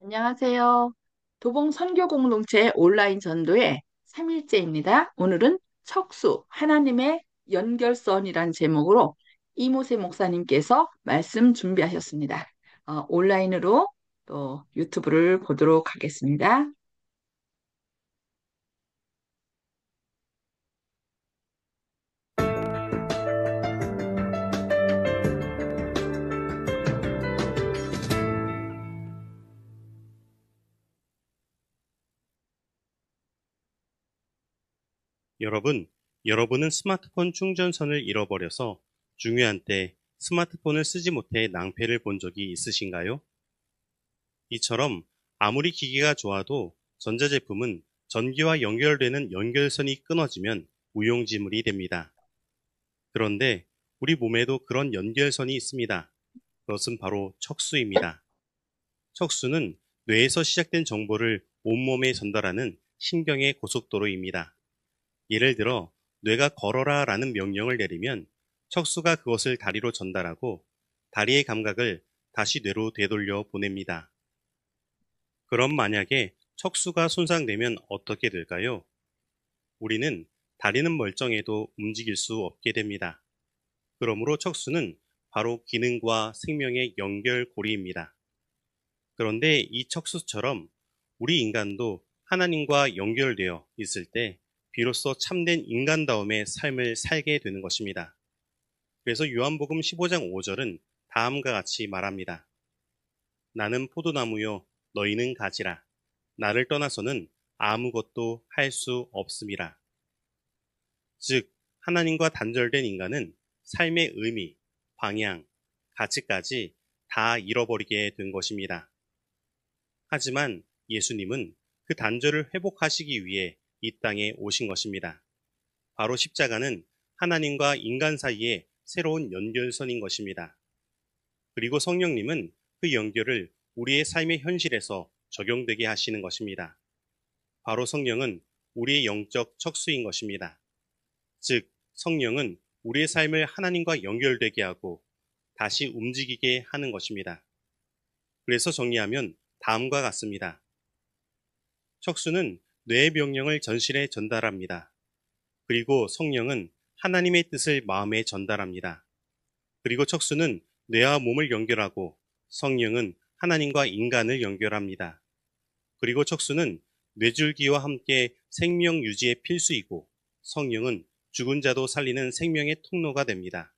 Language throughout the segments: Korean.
안녕하세요. 도봉 선교 공동체 온라인 전도의 3일째입니다. 오늘은 척수, 하나님의 연결선이라는 제목으로 이모세 목사님께서 말씀 준비하셨습니다. 온라인으로 또 유튜브를 보도록 하겠습니다. 여러분, 여러분은 스마트폰 충전선을 잃어버려서 중요한 때 스마트폰을 쓰지 못해 낭패를 본 적이 있으신가요? 이처럼 아무리 기기가 좋아도 전자제품은 전기와 연결되는 연결선이 끊어지면 무용지물이 됩니다. 그런데 우리 몸에도 그런 연결선이 있습니다. 그것은 바로 척수입니다. 척수는 뇌에서 시작된 정보를 온몸에 전달하는 신경의 고속도로입니다. 예를 들어 뇌가 걸어라 라는 명령을 내리면 척수가 그것을 다리로 전달하고 다리의 감각을 다시 뇌로 되돌려 보냅니다. 그럼 만약에 척수가 손상되면 어떻게 될까요? 우리는 다리는 멀쩡해도 움직일 수 없게 됩니다. 그러므로 척수는 바로 기능과 생명의 연결고리입니다. 그런데 이 척수처럼 우리 인간도 하나님과 연결되어 있을 때 비로소 참된 인간다움의 삶을 살게 되는 것입니다. 그래서 요한복음 15장 5절은 다음과 같이 말합니다. 나는 포도나무요 너희는 가지라. 나를 떠나서는 아무것도 할 수 없음이라. 즉 하나님과 단절된 인간은 삶의 의미, 방향, 가치까지 다 잃어버리게 된 것입니다. 하지만 예수님은 그 단절을 회복하시기 위해 이 땅에 오신 것입니다. 바로 십자가는 하나님과 인간 사이의 새로운 연결선인 것입니다. 그리고 성령님은 그 연결을 우리의 삶의 현실에서 적용되게 하시는 것입니다. 바로 성령은 우리의 영적 척수인 것입니다. 즉, 성령은 우리의 삶을 하나님과 연결되게 하고 다시 움직이게 하는 것입니다. 그래서 정리하면 다음과 같습니다. 척수는 뇌의 명령을 전신에 전달합니다. 그리고 성령은 하나님의 뜻을 마음에 전달합니다. 그리고 척수는 뇌와 몸을 연결하고 성령은 하나님과 인간을 연결합니다. 그리고 척수는 뇌줄기와 함께 생명 유지의 필수이고 성령은 죽은 자도 살리는 생명의 통로가 됩니다.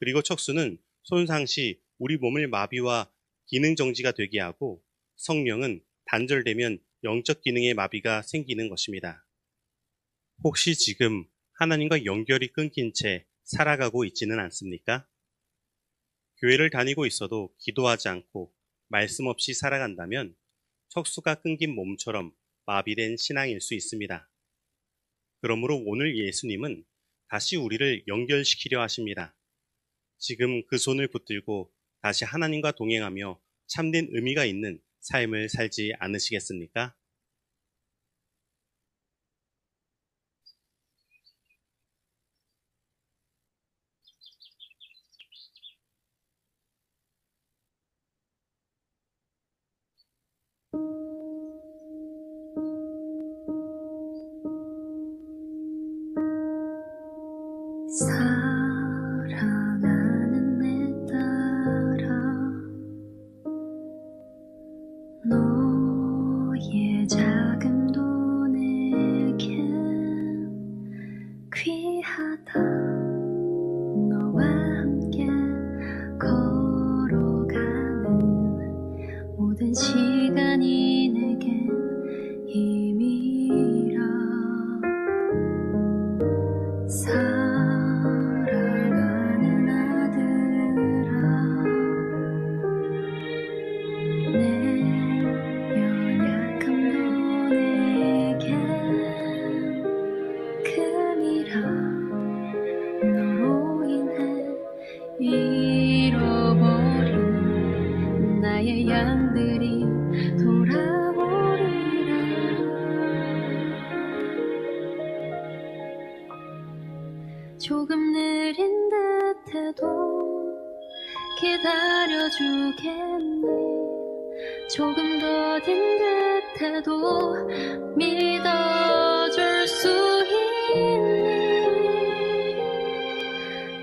그리고 척수는 손상 시 우리 몸을 마비와 기능 정지가 되게 하고 성령은 단절되면 영적 기능의 마비가 생기는 것입니다. 혹시 지금 하나님과 연결이 끊긴 채 살아가고 있지는 않습니까? 교회를 다니고 있어도 기도하지 않고 말씀 없이 살아간다면 척수가 끊긴 몸처럼 마비된 신앙일 수 있습니다. 그러므로 오늘 예수님은 다시 우리를 연결시키려 하십니다. 지금 그 손을 붙들고 다시 하나님과 동행하며 참된 의미가 있는 삶을 살지 않으시겠습니까? 사랑하는 내 딸아 너의 자금도 내겐 귀하다 너와 함께 걸어가는 모든 시간이 내겐 힘이라 사랑하는 아들아 내 연약함도 내겐 금이라 너로 인해 잃어버린 나의 양들이 돌아오리라 조금 느린 듯해도 기다려주겠니 조금 더딘 듯해도 믿어줄 수 있니?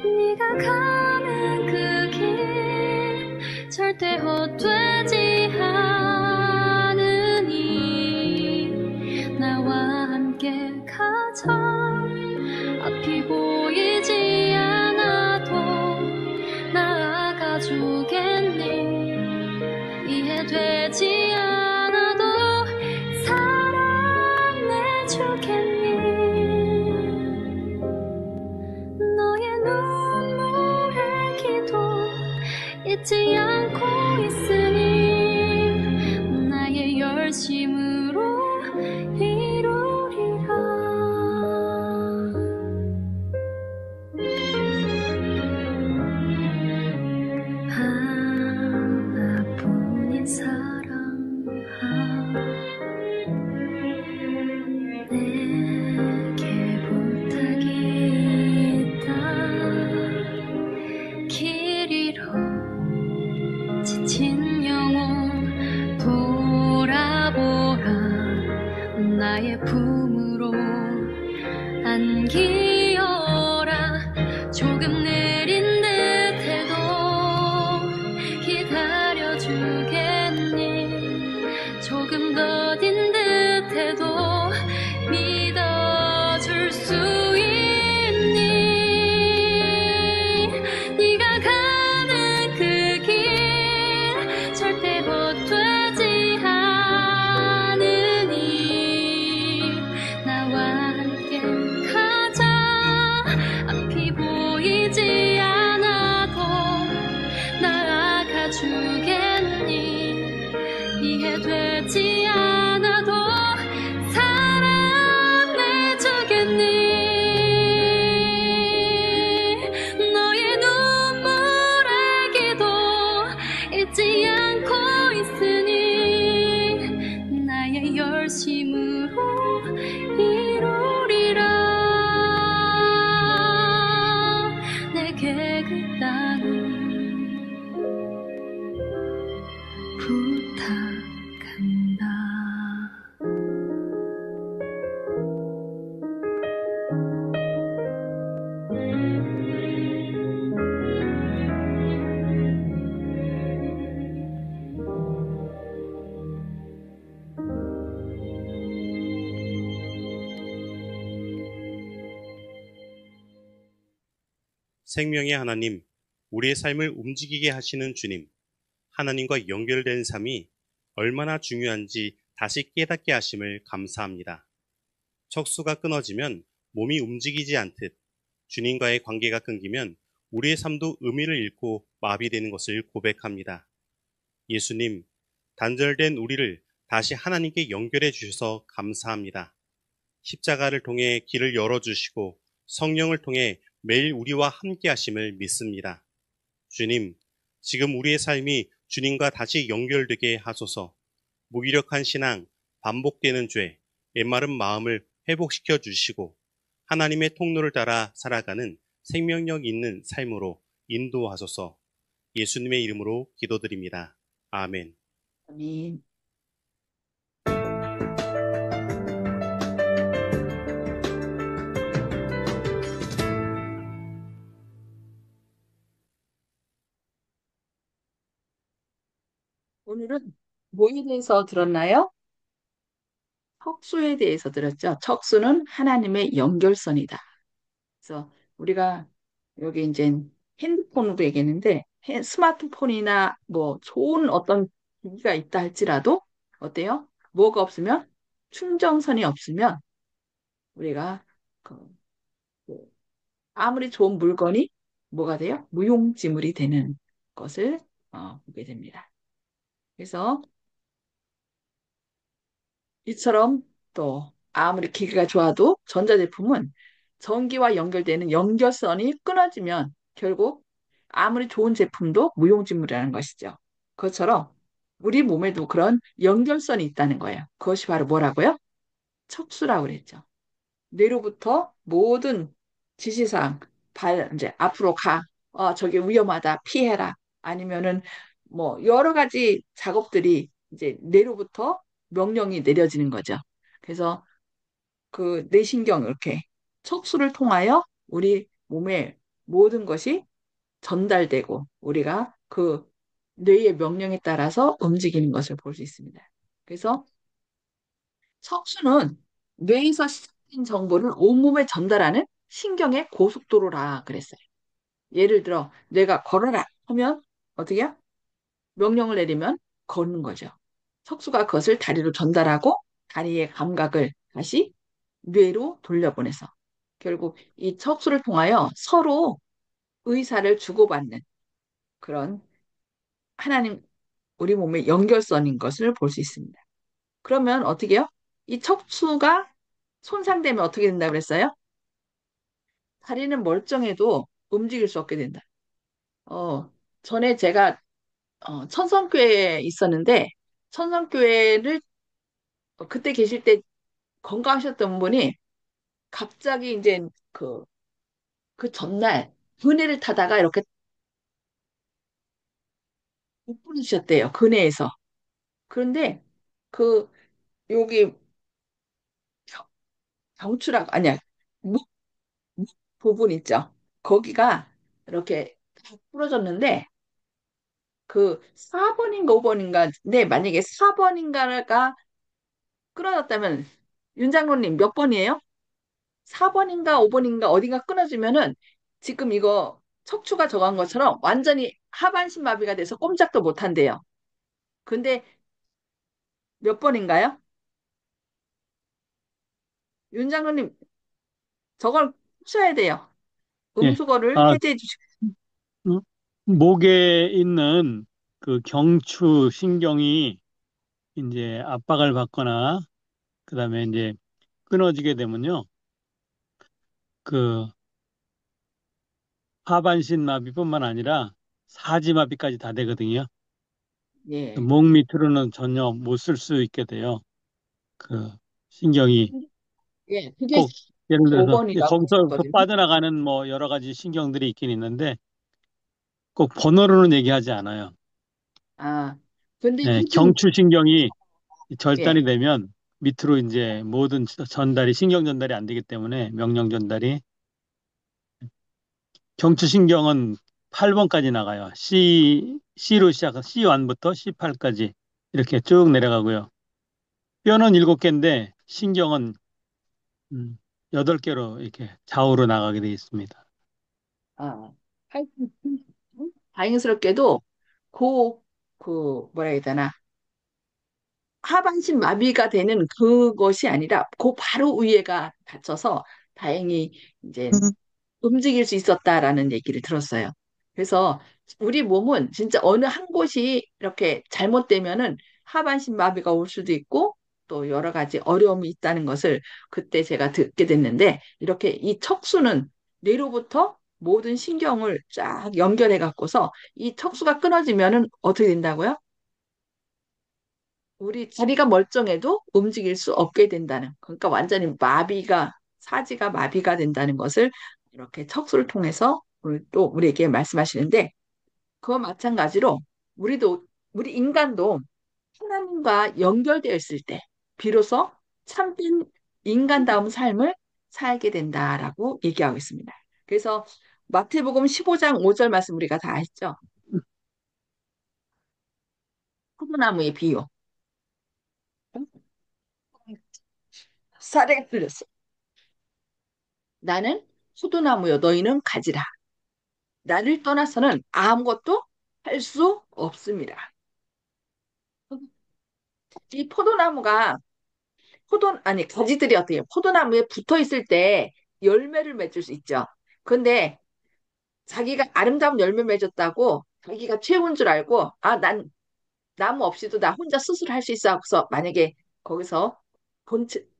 네가 가는 그 길 절대 헛되지 않으니 나와 함께 가자. 앞이 보이지 않아도 나아가 주겠니? 이해되지 않아도 사랑해 주겠니? 너의 눈물의 기도 잊지 않고 있으니 나의 열심으로 이루리라. 하나뿐인 사랑아, 내게 부탁이 있다. 길 잃어 지친 영혼 돌아보라. 나의 품으로 안기어라. 조금 느린 듯해도 기다려주겠니? 조금 더딘 듯해도 믿어줄 수 있니? 네가 가는 그 길 절대 헛되지 않으니 나와 함께 가자. 앞이 보이지 않아도 나아가 주겠니? 이해되지 않아도 사랑해 주겠니? 너의 눈물의 기도 잊지 않고 있으니 나의 열심으로 이루리라. 내게 그 땅을 부탁한다. 생명의 하나님, 우리의 삶을 움직이게 하시는 주님, 하나님과 연결된 삶이 얼마나 중요한지 다시 깨닫게 하심을 감사합니다. 척수가 끊어지면 몸이 움직이지 않듯 주님과의 관계가 끊기면 우리의 삶도 의미를 잃고 마비되는 것을 고백합니다. 예수님, 단절된 우리를 다시 하나님께 연결해 주셔서 감사합니다. 십자가를 통해 길을 열어주시고 성령을 통해 매일 우리와 함께 하심을 믿습니다. 주님, 지금 우리의 삶이 주님과 다시 연결되게 하소서. 무기력한 신앙, 반복되는 죄, 메마른 마음을 회복시켜 주시고 하나님의 통로를 따라 살아가는 생명력 있는 삶으로 인도하소서. 예수님의 이름으로 기도드립니다. 아멘. 아멘. 오늘은 뭐에 대해서 들었나요? 척수에 대해서 들었죠. 척수는 하나님의 연결선이다. 그래서 우리가 여기 이제 핸드폰으로 얘기했는데 스마트폰이나 뭐 좋은 어떤 기기가 있다 할지라도 어때요? 뭐가 없으면 충전선이 없으면 우리가 그, 그 아무리 좋은 물건이 뭐가 돼요? 무용지물이 되는 것을 보게 됩니다. 그래서 이처럼 또 아무리 기계가 좋아도 전자제품은 전기와 연결되는 연결선이 끊어지면 결국 아무리 좋은 제품도 무용지물이라는 것이죠. 그것처럼 우리 몸에도 그런 연결선이 있다는 거예요. 그것이 바로 뭐라고요? 척수라고 그랬죠. 뇌로부터 모든 지시사항, 이제 앞으로 가, 저게 위험하다, 피해라, 아니면은 뭐 여러 가지 작업들이 이제 뇌로부터 명령이 내려지는 거죠. 그래서 그 뇌신경 이렇게 척수를 통하여 우리 몸의 모든 것이 전달되고 우리가 그 뇌의 명령에 따라서 움직이는 것을 볼 수 있습니다. 그래서 척수는 뇌에서 시작된 정보를 온몸에 전달하는 신경의 고속도로라 그랬어요. 예를 들어 뇌가 걸어라 하면 어떻게 해요? 명령을 내리면 걷는 거죠. 척수가 그것을 다리로 전달하고 다리의 감각을 다시 뇌로 돌려보내서 결국 이 척수를 통하여 서로 의사를 주고받는 그런 하나님 우리 몸의 연결선인 것을 볼 수 있습니다. 그러면 어떻게 해요? 이 척추가 손상되면 어떻게 된다 그랬어요? 다리는 멀쩡해도 움직일 수 없게 된다. 어, 전에 제가 천성교회에 있었는데 천성교회를 그때 계실 때 건강하셨던 분이 갑자기 이제 그 전날 그네를 타다가 이렇게 못 부르셨대요. 그네에서. 그런데 그 여기 경- 경추락 아니야 목 부분 있죠. 거기가 이렇게 다 부러졌는데 그 4번인가 5번인가 네 만약에 4번인가가 끊어졌다면 윤 장로님 몇 번이에요? 4번인가 5번인가 어딘가 끊어지면은 지금 이거 척추가 저간 것처럼 완전히 하반신 마비가 돼서 꼼짝도 못 한대요. 근데 몇 번인가요? 윤 장로님 저걸 푸셔야 돼요. 예. 음수거를 아, 해제해 주시고. 음, 목에 있는 그 경추 신경이 이제 압박을 받거나 그다음에 이제 끊어지게 되면요. 그 하반신 마비뿐만 아니라 사지 마비까지 다 되거든요. 예. 목 밑으로는 전혀 못 쓸 수 있게 돼요. 그 신경이 예, 그게 꼭 예를 들어서 5번이라고 거기서 그 하셨거든요. 빠져나가는 뭐 여러 가지 신경들이 있긴 있는데 꼭 번호로는 얘기하지 않아요. 아, 근데 예, 하여튼, 경추 신경이 절단이 예. 되면 밑으로 이제 모든 전달이 신경 전달이 안 되기 때문에 명령 전달이 경추신경은 8번까지 나가요. C로 시작해서 C1부터 C8까지 이렇게 쭉 내려가고요. 뼈는 7개인데 신경은 8개로 이렇게 좌우로 나가게 되어 있습니다. 아, 하여튼, 다행스럽게도, 그, 뭐라 해야 되나, 하반신 마비가 되는 그것이 아니라, 그 바로 위에가 다쳐서, 다행히, 이제, 움직일 수 있었다라는 얘기를 들었어요. 그래서 우리 몸은 진짜 어느 한 곳이 이렇게 잘못되면은 하반신 마비가 올 수도 있고 또 여러 가지 어려움이 있다는 것을 그때 제가 듣게 됐는데 이렇게 이 척수는 뇌로부터 모든 신경을 쫙 연결해 갖고서 이 척수가 끊어지면은 어떻게 된다고요? 우리 다리가 멀쩡해도 움직일 수 없게 된다는, 그러니까 완전히 마비가, 사지가 마비가 된다는 것을 이렇게 척수를 통해서 오늘 또 우리에게 말씀하시는데, 그와 마찬가지로 우리도, 우리 인간도 하나님과 연결되어 있을 때, 비로소 참된 인간다운 삶을 살게 된다라고 얘기하고 있습니다. 그래서 마태복음 15장 5절 말씀 우리가 다 했죠. 포도나무의 비유. 사례가 틀렸어. 나는 포도나무요, 너희는 가지라. 나를 떠나서는 아무것도 할 수 없습니다. 이 포도나무가 아니 가지들이 어떻게 해요? 포도나무에 붙어 있을 때 열매를 맺을 수 있죠. 근데 자기가 아름다운 열매 맺었다고 자기가 최고인 줄 알고 난 나무 없이도 나 혼자 스스로 할 수 있어 하고서 만약에 거기서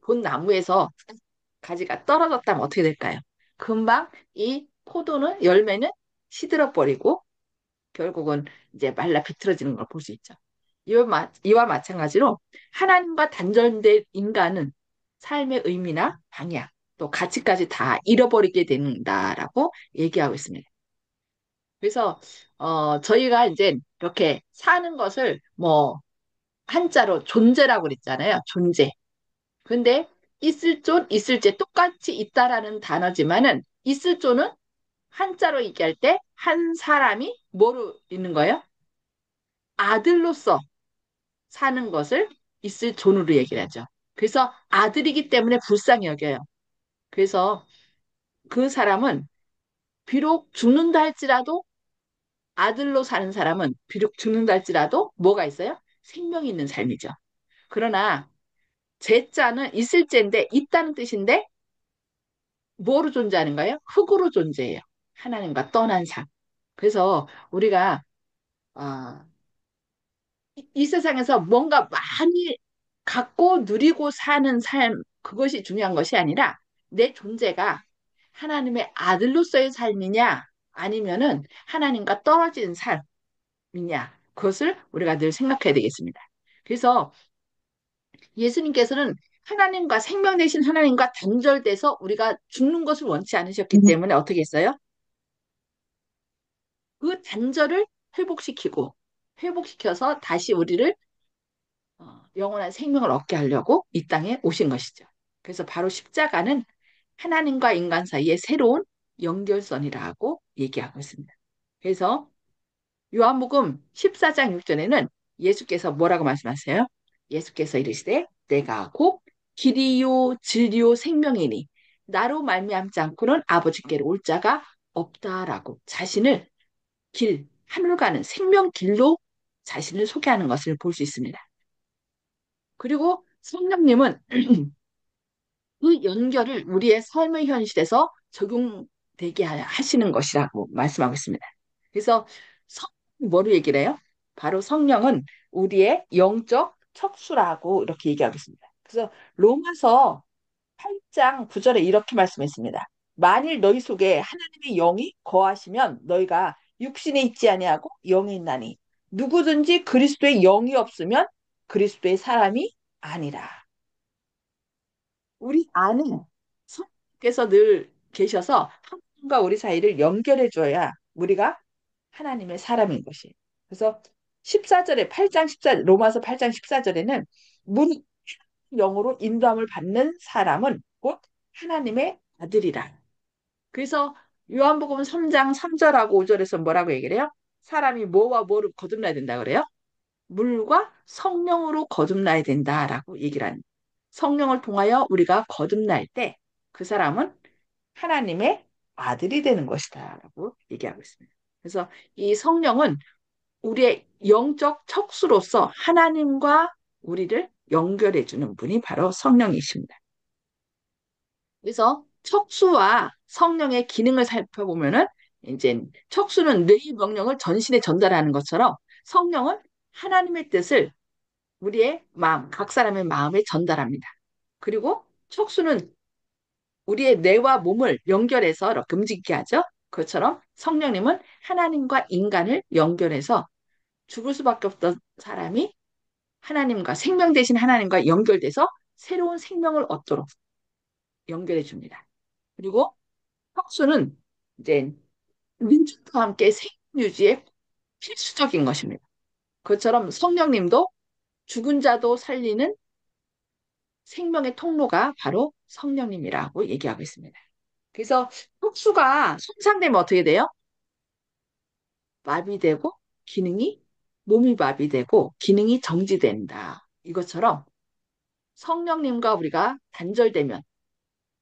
본 나무에서 가지가 떨어졌다면 어떻게 될까요? 금방 이 포도는 열매는 시들어 버리고 결국은 이제 말라 비틀어지는 걸 볼 수 있죠. 이와 마찬가지로 하나님과 단절된 인간은 삶의 의미나 방향, 또 가치까지 다 잃어버리게 된다라고 얘기하고 있습니다. 그래서 저희가 이제 이렇게 사는 것을 뭐 한자로 존재라고 그랬잖아요. 존재. 근데 있을 존, 있을제 똑같이 있다라는 단어지만은 있을 존은 한자로 얘기할 때 한 사람이 뭐로 있는 거예요? 아들로서 사는 것을 있을 존으로 얘기를 하죠. 그래서 아들이기 때문에 불쌍히 여겨요. 그래서 그 사람은 비록 죽는다 할지라도 아들로 사는 사람은 비록 죽는다 할지라도 뭐가 있어요? 생명이 있는 삶이죠. 그러나 제자는 있을 제인데 있다는 뜻인데 뭐로 존재하는 거예요? 흙으로 존재해요. 하나님과 떠난 삶. 그래서 우리가 어, 이 세상에서 뭔가 많이 갖고 누리고 사는 삶, 그것이 중요한 것이 아니라 내 존재가 하나님의 아들로서의 삶이냐, 아니면은 하나님과 떨어진 삶이냐, 그것을 우리가 늘 생각해야 되겠습니다. 그래서 예수님께서는 하나님과 생명 되신 하나님과 단절돼서 우리가 죽는 것을 원치 않으셨기 때문에 어떻게 했어요? 그 단절을 회복시키고 회복시켜서 다시 우리를 영원한 생명을 얻게 하려고 이 땅에 오신 것이죠. 그래서 바로 십자가는 하나님과 인간 사이의 새로운 연결선이라고 얘기하고 있습니다. 그래서 요한복음 14장 6절에는 예수께서 뭐라고 말씀하세요? 예수께서 이르시되 내가 곧 길이요 진리요 생명이니 나로 말미암지 않고는 아버지께로 올 자가 없다라고 자신을 길, 하늘 가는 생명 길로 자신을 소개하는 것을 볼 수 있습니다. 그리고 성령님은 그 연결을 우리의 삶의 현실에서 적용되게 하시는 것이라고 말씀하고 있습니다. 그래서 뭐로 얘기를 해요? 바로 성령은 우리의 영적 척수라고 이렇게 얘기하고 있습니다. 그래서 로마서 8장 9절에 이렇게 말씀했습니다. 만일 너희 속에 하나님의 영이 거하시면 너희가 육신에 있지 아니하고 영에 있나니 누구든지 그리스도의 영이 없으면 그리스도의 사람이 아니라. 우리 안에 성령께서 늘 계셔서 하나님과 우리 사이를 연결해 줘야 우리가 하나님의 사람인 것이에요. 그래서 14절에 8장 14 로마서 8장 14절에는 문 영으로 인도함을 받는 사람은 곧 하나님의 아들이라. 그래서 요한복음 3장 3절하고 5절에서 뭐라고 얘기를 해요? 사람이 뭐와 뭐를 거듭나야 된다 그래요? 물과 성령으로 거듭나야 된다라고 얘기를 하는. 성령을 통하여 우리가 거듭날 때 그 사람은 하나님의 아들이 되는 것이다라고 얘기하고 있습니다. 그래서 이 성령은 우리의 영적 척수로서 하나님과 우리를 연결해 주는 분이 바로 성령이십니다. 그래서 척수와 성령의 기능을 살펴보면은 이제 척수는 뇌의 명령을 전신에 전달하는 것처럼 성령은 하나님의 뜻을 우리의 마음, 각 사람의 마음에 전달합니다. 그리고 척수는 우리의 뇌와 몸을 연결해서 이렇게 움직이게 하죠. 그것처럼 성령님은 하나님과 인간을 연결해서 죽을 수밖에 없던 사람이 하나님과 생명 대신 하나님과 연결돼서 새로운 생명을 얻도록 연결해 줍니다. 그리고 혁수는 이제 민족과 함께 생명 유지에 필수적인 것입니다. 그것처럼 성령님도 죽은 자도 살리는 생명의 통로가 바로 성령님이라고 얘기하고 있습니다. 그래서 혁수가 손상되면 어떻게 돼요? 마비되고 기능이 몸이 마비되고 기능이 정지된다. 이것처럼 성령님과 우리가 단절되면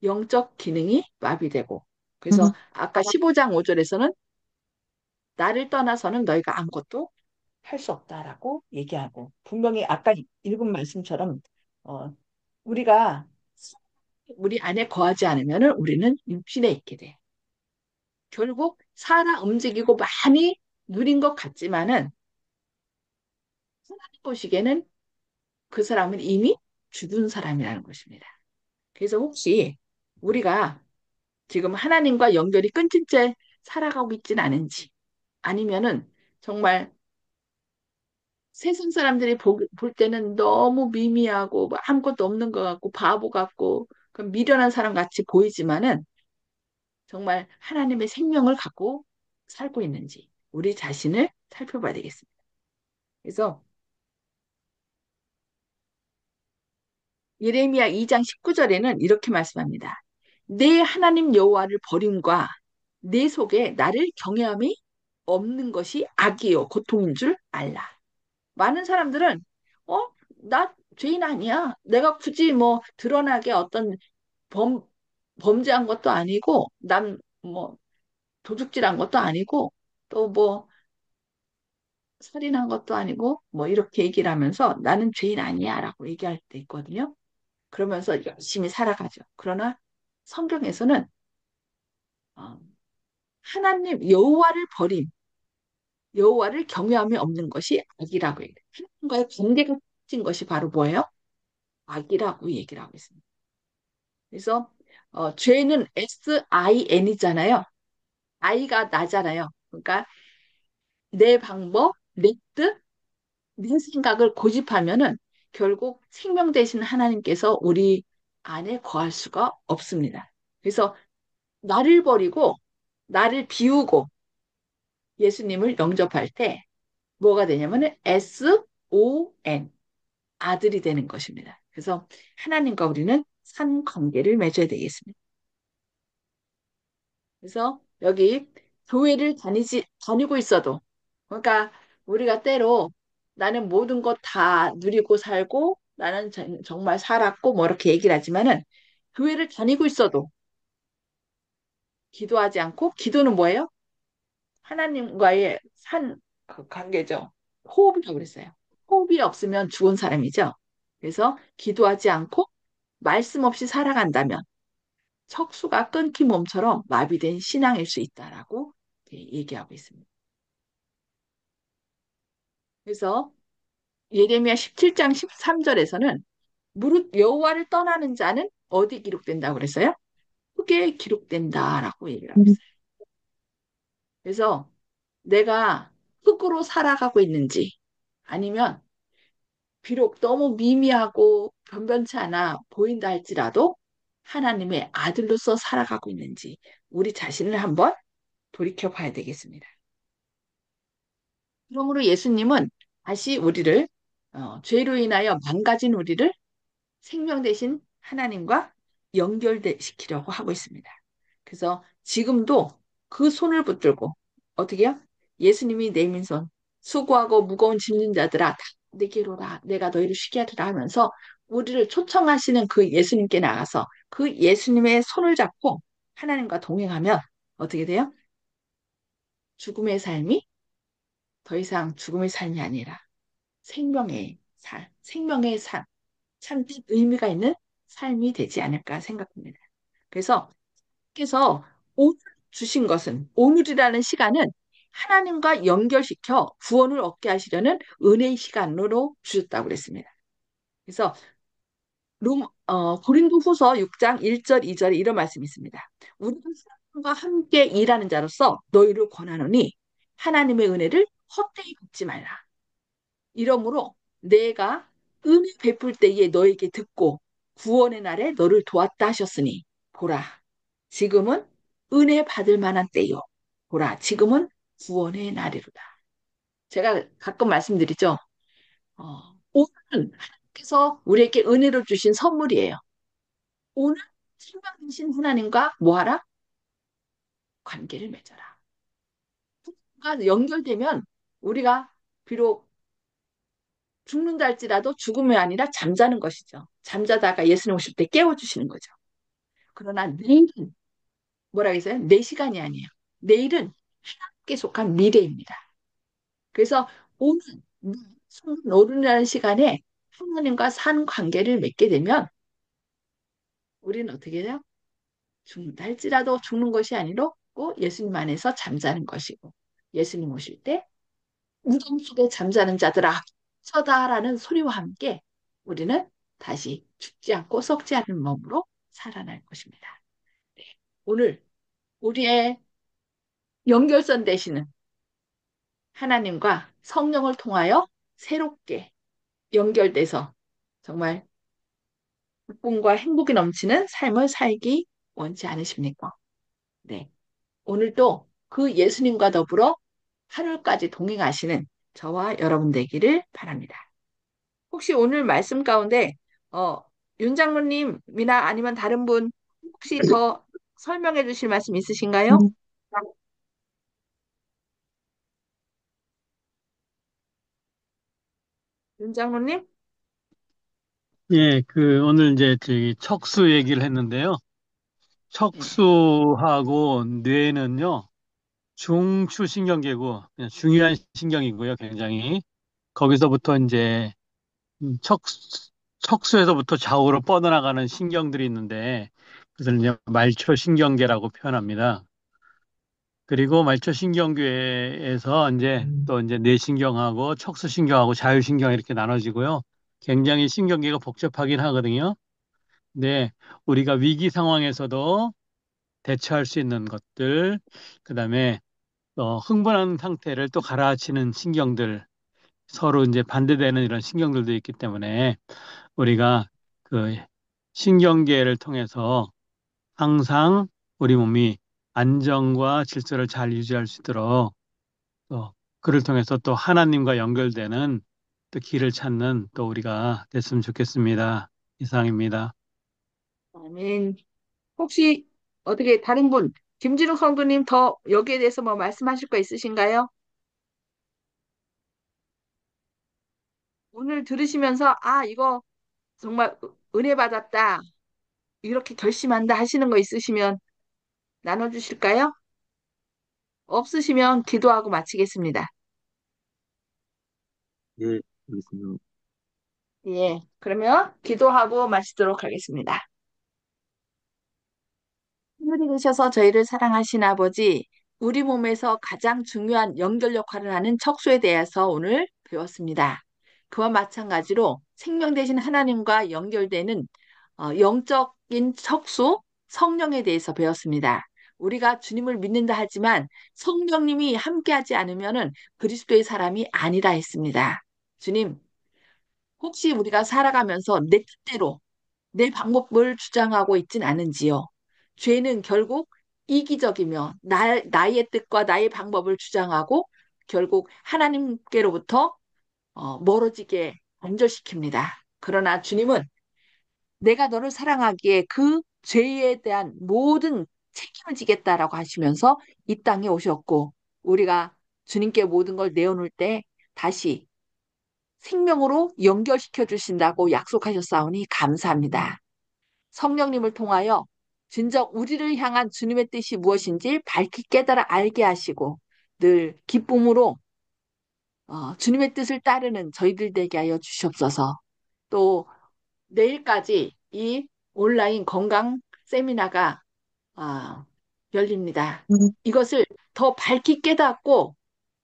영적 기능이 마비되고 그래서 아까 15장 5절에서는 나를 떠나서는 너희가 아무것도 할 수 없다라고 얘기하고 분명히 아까 읽은 말씀처럼 어, 우리가 우리 안에 거하지 않으면 우리는 육신에 있게 돼. 결국 살아 움직이고 많이 누린 것 같지만은 하나님 보시기에는 그 사람은 이미 죽은 사람이라는 것입니다. 그래서 혹시 우리가 지금 하나님과 연결이 끊긴 채 살아가고 있지는 않은지 아니면은 정말 세상 사람들이 볼 때는 너무 미미하고 뭐 아무것도 없는 것 같고 바보 같고 미련한 사람 같이 보이지만은 정말 하나님의 생명을 갖고 살고 있는지 우리 자신을 살펴봐야 되겠습니다. 그래서 예레미야 2장 19절에는 이렇게 말씀합니다. 내 하나님 여호와를 버림과 내 속에 나를 경외함이 없는 것이 악이요 고통인 줄 알라. 많은 사람들은 어? 나 죄인 아니야. 내가 굳이 뭐 드러나게 어떤 범 범죄한 것도 아니고 남 뭐 도둑질한 것도 아니고 또 뭐 살인한 것도 아니고 뭐 이렇게 얘기를 하면서 나는 죄인 아니야라고 얘기할 때 있거든요. 그러면서 열심히 살아가죠. 그러나 성경에서는 어, 하나님 여호와를 버림, 여호와를 경외함이 없는 것이 악이라고 얘기해요. 하나님과의 관계가 깨진 것이 바로 뭐예요? 악이라고 얘기를 하고 있습니다. 그래서 죄는 SIN이잖아요. I가 나잖아요. 그러니까 내 방법, 내 뜻, 내 생각을 고집하면은 결국 생명 되신 하나님께서 우리 안에 거할 수가 없습니다. 그래서 나를 버리고 나를 비우고 예수님을 영접할 때 뭐가 되냐면은 SON 아들이 되는 것입니다. 그래서 하나님과 우리는 산 관계를 맺어야 되겠습니다. 그래서 여기 교회를 다니고 있어도 그러니까 우리가 때로 나는 모든 것 다 누리고 살고 나는 정말 살았고 뭐 이렇게 얘기를 하지만은 교회를 다니고 있어도 기도하지 않고 기도는 뭐예요? 하나님과의 그 관계죠. 호흡이라고 그랬어요. 호흡이 없으면 죽은 사람이죠. 그래서 기도하지 않고 말씀 없이 살아간다면 척수가 끊긴 몸처럼 마비된 신앙일 수 있다라고 얘기하고 있습니다. 그래서 예레미야 17장 13절에서는 무릇 여호와를 떠나는 자는 어디 기록된다고 그랬어요? 흙에 기록된다라고 얘기를 하고 있어요. 그래서 내가 흙으로 살아가고 있는지 아니면 비록 너무 미미하고 변변치 않아 보인다 할지라도 하나님의 아들로서 살아가고 있는지 우리 자신을 한번 돌이켜 봐야 되겠습니다. 그러므로 예수님은 다시 우리를 죄로 인하여 망가진 우리를 생명 대신 하나님과 연결시키려고 하고 있습니다. 그래서 지금도 그 손을 붙들고 어떻게요? 예수님이 내민 손, 수고하고 무거운 짐진 자들아 다 내게로 라 내가 너희를 쉬게 하리라 하면서 우리를 초청하시는 그 예수님께 나가서 그 예수님의 손을 잡고 하나님과 동행하면 어떻게 돼요? 죽음의 삶이 더 이상 죽음의 삶이 아니라 생명의 삶, 생명의 삶, 참된 의미가 있는 삶이 되지 않을까 생각합니다. 그래서 께서 오늘 주신 것은 오늘이라는 시간은 하나님과 연결시켜 구원을 얻게 하시려는 은혜의 시간으로 주셨다고 그랬습니다. 그래서 고린도후서 6장 1절 2절에 이런 말씀이 있습니다. 우리가 하나님과 함께 일하는 자로서 너희를 권하노니 하나님의 은혜를 헛되이 갚지 말라. 이러므로 내가 은혜 베풀 때에 너에게 듣고 구원의 날에 너를 도왔다 하셨으니 보라 지금은 은혜 받을 만한 때요 보라 지금은 구원의 날이로다. 제가 가끔 말씀드리죠. 오늘은 하나님께서 우리에게 은혜로 주신 선물이에요. 오늘 생명이신 하나님과 뭐하라? 관계를 맺어라. 그러니까 연결되면 우리가 비록 죽는다 할지라도 죽음이 아니라 잠자는 것이죠. 잠자다가 예수님 오실 때 깨워주시는 거죠. 그러나 내일은 뭐라고 했어요? 내 시간이 아니에요. 내일은 하나님께 속한 미래입니다. 그래서 오늘 오늘이라는 시간에 하나님과 산 관계를 맺게 되면 우리는 어떻게 해요? 죽는다 할지라도 죽는 것이 아니고 예수님 안에서 잠자는 것이고 예수님 오실 때 무덤 속에 잠자는 자들아 서다라는 소리와 함께 우리는 다시 죽지 않고 썩지 않는 몸으로 살아날 것입니다. 네. 오늘 우리의 연결선 되시는 하나님과 성령을 통하여 새롭게 연결돼서 정말 기쁨과 행복이 넘치는 삶을 살기 원치 않으십니까? 네. 오늘도 그 예수님과 더불어 하늘까지 동행하시는 저와 여러분 되기를 바랍니다. 혹시 오늘 말씀 가운데 어, 윤 장로님이나 아니면 다른 분 혹시 더 설명해 주실 말씀 있으신가요? 윤 장로님? 예, 오늘 이제 저기 척수 얘기를 했는데요. 네. 척수하고 뇌는요, 중추신경계고, 그냥 중요한 신경이고요, 굉장히. 거기서부터 이제 척수에서부터 좌우로 뻗어나가는 신경들이 있는데, 그것을 이제 말초신경계라고 표현합니다. 그리고 말초신경계에서 이제 또 이제 뇌신경하고 척수신경하고 자율신경 이렇게 나눠지고요. 굉장히 신경계가 복잡하긴 하거든요. 네, 우리가 위기 상황에서도 대처할 수 있는 것들, 그다음에 흥분한 상태를 또 가라앉히는 신경들, 서로 이제 반대되는 이런 신경들도 있기 때문에 우리가 그 신경계를 통해서 항상 우리 몸이 안정과 질서를 잘 유지할 수 있도록 또 그를 통해서 또 하나님과 연결되는 또 길을 찾는 또 우리가 됐으면 좋겠습니다. 이상입니다. 아멘. 혹시 어떻게 다른 분, 김진욱 성도님 더 여기에 대해서 뭐 말씀하실 거 있으신가요? 오늘 들으시면서 아, 이거 정말 은혜 받았다. 이렇게 결심한다 하시는 거 있으시면 나눠주실까요? 없으시면 기도하고 마치겠습니다. 예, 알겠습니다. 예, 그러면 기도하고 마치도록 하겠습니다. 하늘에 계셔서 저희를 사랑하신 아버지, 우리 몸에서 가장 중요한 연결 역할을 하는 척수에 대해서 오늘 배웠습니다. 그와 마찬가지로 생명 되신 하나님과 연결되는 영적인 척수, 성령에 대해서 배웠습니다. 우리가 주님을 믿는다 하지만 성령님이 함께하지 않으면은 그리스도의 사람이 아니라 했습니다. 주님, 혹시 우리가 살아가면서 내 뜻대로 내 방법을 주장하고 있진 않은지요. 죄는 결국 이기적이며 나의 뜻과 나의 방법을 주장하고 결국 하나님께로부터 멀어지게 단절시킵니다. 그러나 주님은 내가 너를 사랑하기에 그 죄에 대한 모든 책임을 지겠다라고 하시면서 이 땅에 오셨고 우리가 주님께 모든 걸 내어놓을 때 다시 생명으로 연결시켜 주신다고 약속하셨사오니 감사합니다. 성령님을 통하여 진정 우리를 향한 주님의 뜻이 무엇인지 밝히 깨달아 알게 하시고 늘 기쁨으로 주님의 뜻을 따르는 저희들 되게 하여 주시옵소서. 또 내일까지 이 온라인 건강 세미나가 열립니다. 이것을 더 밝히 깨닫고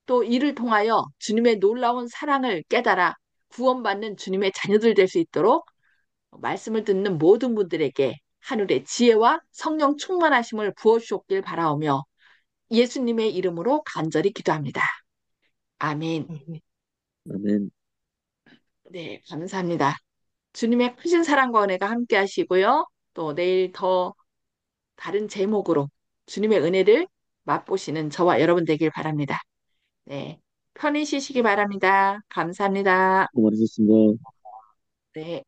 또 이를 통하여 주님의 놀라운 사랑을 깨달아 구원받는 주님의 자녀들 될 수 있도록 말씀을 듣는 모든 분들에게 하늘의 지혜와 성령 충만하심을 부어주셨길 바라오며 예수님의 이름으로 간절히 기도합니다. 아멘. 아멘. 네, 감사합니다. 주님의 크신 사랑과 은혜가 함께 하시고요. 또 내일 더 다른 제목으로 주님의 은혜를 맛보시는 저와 여러분 되길 바랍니다. 네, 편히 쉬시기 바랍니다. 감사합니다. 수고 많으셨습니다. 네.